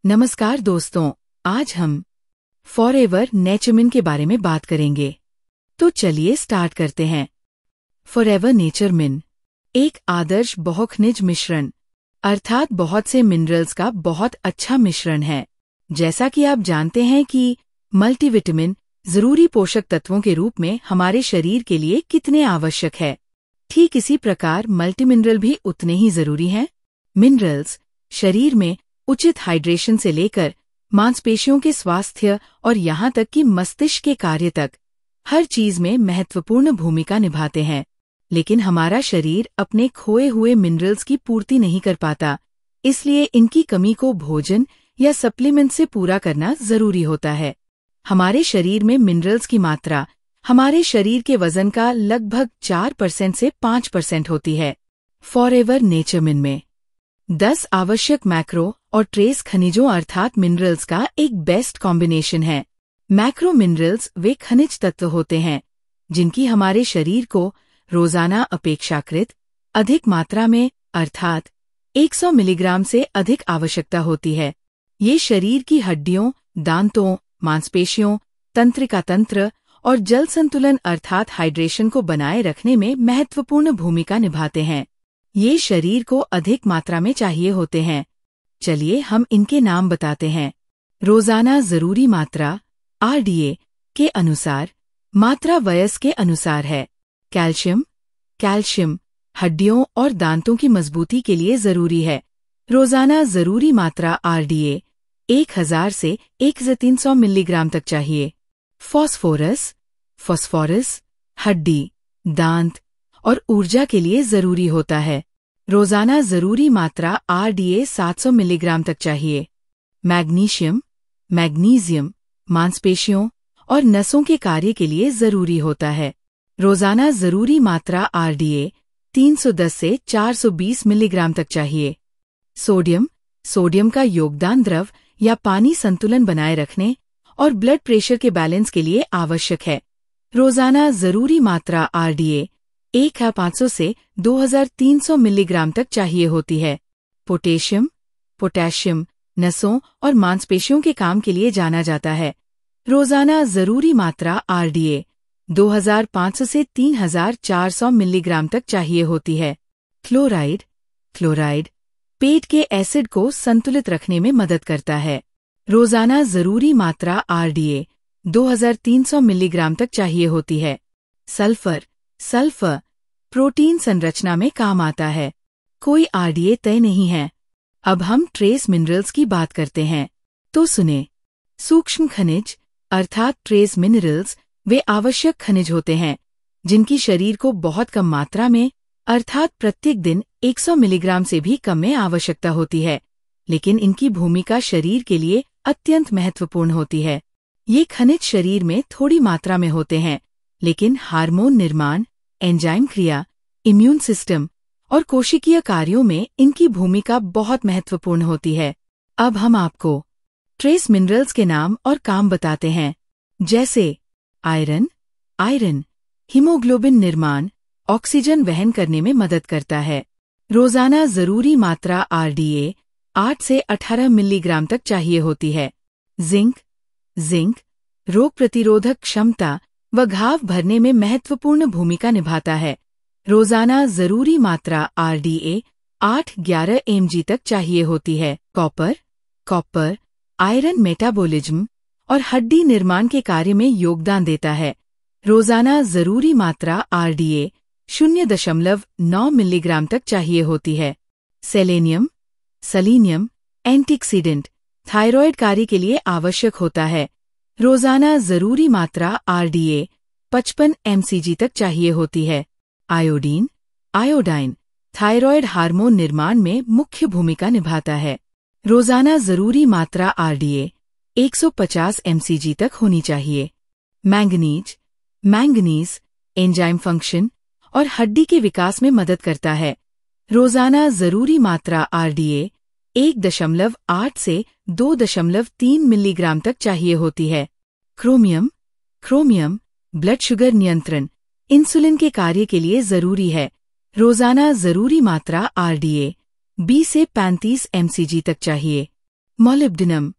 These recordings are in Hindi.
नमस्कार दोस्तों, आज हम फॉरएवर नेचरमिन के बारे में बात करेंगे। तो चलिए स्टार्ट करते हैं। फॉरएवर नेचरमिन एक आदर्श बहुखनिज मिश्रण अर्थात बहुत से मिनरल्स का बहुत अच्छा मिश्रण है। जैसा कि आप जानते हैं कि मल्टीविटामिन जरूरी पोषक तत्वों के रूप में हमारे शरीर के लिए कितने आवश्यक है, ठीक इसी प्रकार मल्टीमिनरल भी उतने ही जरूरी हैं। मिनरल्स शरीर में उचित हाइड्रेशन से लेकर मांसपेशियों के स्वास्थ्य और यहाँ तक कि मस्तिष्क के कार्य तक हर चीज में महत्वपूर्ण भूमिका निभाते हैं। लेकिन हमारा शरीर अपने खोए हुए मिनरल्स की पूर्ति नहीं कर पाता, इसलिए इनकी कमी को भोजन या सप्लीमेंट से पूरा करना जरूरी होता है। हमारे शरीर में मिनरल्स की मात्रा हमारे शरीर के वजन का लगभग 4% से 5% होती है। फॉरएवर नेचरमिन में 10 आवश्यक मैक्रो और ट्रेस खनिजों अर्थात मिनरल्स का एक बेस्ट कॉम्बिनेशन है। मैक्रो मिनरल्स वे खनिज तत्व होते हैं जिनकी हमारे शरीर को रोजाना अपेक्षाकृत अधिक मात्रा में अर्थात 100 मिलीग्राम से अधिक आवश्यकता होती है। ये शरीर की हड्डियों, दांतों, मांसपेशियों, तंत्रिका तंत्र और जल संतुलन अर्थात हाइड्रेशन को बनाए रखने में महत्वपूर्ण भूमिका निभाते हैं। ये शरीर को अधिक मात्रा में चाहिए होते हैं। चलिए हम इनके नाम बताते हैं। रोजाना जरूरी मात्रा RDA के अनुसार मात्रा वयस के अनुसार है। कैल्शियम हड्डियों और दांतों की मजबूती के लिए जरूरी है। रोजाना जरूरी मात्रा RDA 1000 से 1300 मिलीग्राम तक चाहिए। फॉस्फोरस हड्डी, दांत और ऊर्जा के लिए जरूरी होता है। रोजाना जरूरी मात्रा RDA 700 मिलीग्राम तक चाहिए। मैग्नीशियम मांसपेशियों और नसों के कार्य के लिए जरूरी होता है। रोजाना जरूरी मात्रा RDA 310 से 420 मिलीग्राम तक चाहिए। सोडियम का योगदान द्रव या पानी संतुलन बनाए रखने और ब्लड प्रेशर के बैलेंस के लिए आवश्यक है। रोजाना जरूरी मात्रा RDA 1500 से 2300 मिलीग्राम तक चाहिए होती है। पोटेशियम नसों और मांसपेशियों के काम के लिए जाना जाता है। रोजाना जरूरी मात्रा RDA 2500 से 3400 मिलीग्राम तक चाहिए होती है। क्लोराइड पेट के एसिड को संतुलित रखने में मदद करता है। रोजाना जरूरी मात्रा RDA 2300 मिलीग्राम तक चाहिए होती है। सल्फर प्रोटीन संरचना में काम आता है। कोई RDA तय नहीं है। अब हम ट्रेस मिनरल्स की बात करते हैं। तो सुने, सूक्ष्म खनिज अर्थात ट्रेस मिनरल्स वे आवश्यक खनिज होते हैं जिनकी शरीर को बहुत कम मात्रा में अर्थात प्रत्येक दिन 100 मिलीग्राम से भी कम में आवश्यकता होती है, लेकिन इनकी भूमिका शरीर के लिए अत्यंत महत्वपूर्ण होती है। ये खनिज शरीर में थोड़ी मात्रा में होते हैं, लेकिन हार्मोन निर्माण, एंजाइम क्रिया, इम्यून सिस्टम और कोशिकीय कार्यों में इनकी भूमिका बहुत महत्वपूर्ण होती है। अब हम आपको ट्रेस मिनरल्स के नाम और काम बताते हैं। जैसे आयरन हीमोग्लोबिन निर्माण, ऑक्सीजन वहन करने में मदद करता है। रोजाना जरूरी मात्रा RDA 8 से 18 मिलीग्राम तक चाहिए होती है। जिंक रोग प्रतिरोधक क्षमता व घाव भरने में महत्वपूर्ण भूमिका निभाता है। रोजाना जरूरी मात्रा RDA 8-11 mg तक चाहिए होती है। कॉपर आयरन मेटाबॉलिज्म और हड्डी निर्माण के कार्य में योगदान देता है। रोजाना जरूरी मात्रा RDA 0.9 मिलीग्राम तक चाहिए होती है। सेलेनियम एंटीऑक्सीडेंट थायराइड कार्य के लिए आवश्यक होता है। रोजाना जरूरी मात्रा RDA 55 mcg तक चाहिए होती है। आयोडाइन थायराइड हार्मोन निर्माण में मुख्य भूमिका निभाता है। रोजाना जरूरी मात्रा RDA 150 mcg तक होनी चाहिए। मैंगनीज एंजाइम फंक्शन और हड्डी के विकास में मदद करता है। रोजाना जरूरी मात्रा RDA 1.8 से 2.3 मिलीग्राम तक चाहिए होती है। क्रोमियम ब्लड शुगर नियंत्रण, इंसुलिन के कार्य के लिए जरूरी है। रोजाना जरूरी मात्रा RDA 20 से 35 mcg तक चाहिए। मोलिब्डेनम।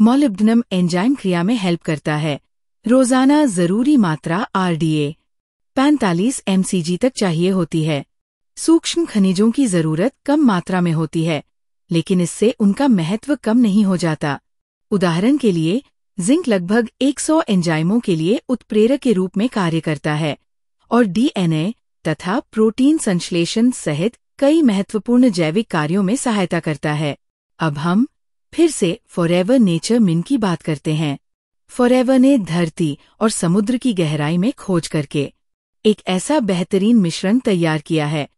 मोलिब्डेनम एंजाइम क्रिया में हेल्प करता है। रोजाना जरूरी मात्रा RDA 45 mcg तक चाहिए होती है। सूक्ष्म खनिजों की जरूरत कम मात्रा में होती है, लेकिन इससे उनका महत्व कम नहीं हो जाता। उदाहरण के लिए जिंक लगभग 100 एंजाइमों के लिए उत्प्रेरक के रूप में कार्य करता है और DNA तथा प्रोटीन संश्लेषण सहित कई महत्वपूर्ण जैविक कार्यों में सहायता करता है। अब हम फिर से फॉरएवर नेचर मिन की बात करते हैं। फॉरएवर ने धरती और समुद्र की गहराई में खोज करके एक ऐसा बेहतरीन मिश्रण तैयार किया है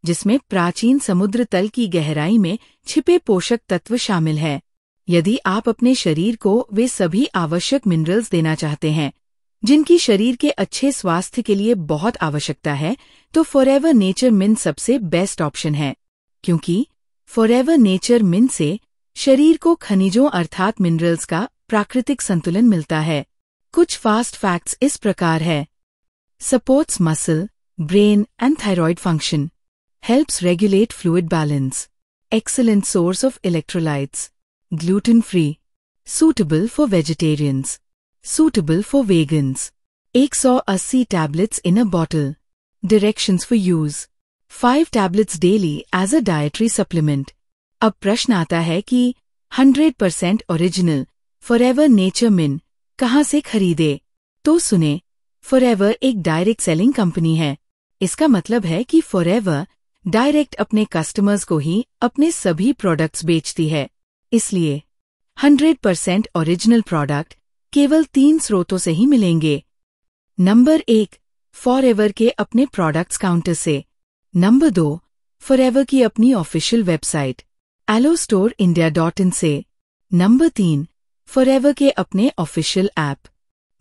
जिसमें प्राचीन समुद्र तल की गहराई में छिपे पोषक तत्व शामिल हैं। यदि आप अपने शरीर को वे सभी आवश्यक मिनरल्स देना चाहते हैं जिनकी शरीर के अच्छे स्वास्थ्य के लिए बहुत आवश्यकता है, तो फॉरएवर नेचर मिन सबसे बेस्ट ऑप्शन है, क्योंकि फॉरएवर नेचर मिन से शरीर को खनिजों अर्थात मिनरल्स का प्राकृतिक संतुलन मिलता है। कुछ फास्ट फैक्ट्स इस प्रकार है। Supports muscle, brain and thyroid function, helps regulate fluid balance, excellent source of electrolytes, gluten-free, suitable for vegetarians, suitable for vegans, 180 tablets in a bottle, directions for use, 5 tablets daily as a dietary supplement. अब प्रश्न आता है कि 100% ओरिजिनल फॉरएवर नेचर मिन कहाँ से खरीदे? तो सुने, फॉरएवर एक डायरेक्ट सेलिंग कंपनी है। इसका मतलब है कि फॉरएवर डायरेक्ट अपने कस्टमर्स को ही अपने सभी प्रोडक्ट्स बेचती है। इसलिए 100% ओरिजिनल प्रोडक्ट केवल 3 स्रोतों से ही मिलेंगे। नंबर 1, फॉरएवर के अपने प्रोडक्ट्स काउंटर से। नंबर 2, फॉरएवर की अपनी ऑफिशियल वेबसाइट allostorindia.in से। नंबर 3, फॉरएवर के अपने ऑफिशियल ऐप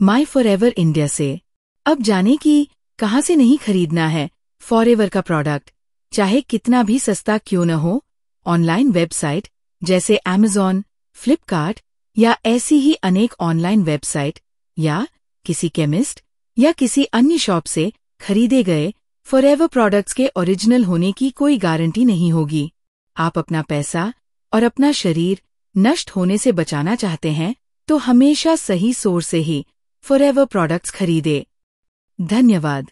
माई फॉरएवर इंडिया से। अब जाने कि कहाँ से नहीं खरीदना है फॉरएवर का प्रोडक्ट, चाहे कितना भी सस्ता क्यों न हो। ऑनलाइन वेबसाइट जैसे Amazon, फ्लिपकार्ट या ऐसी ही अनेक ऑनलाइन वेबसाइट या किसी केमिस्ट या किसी अन्य शॉप से खरीदे गए फॉरएवर प्रोडक्ट्स के ओरिजिनल होने की कोई गारंटी नहीं होगी। आप अपना पैसा और अपना शरीर नष्ट होने से बचाना चाहते हैं तो हमेशा सही सोर्स से ही फॉरएवर प्रोडक्ट्स खरीदें। धन्यवाद।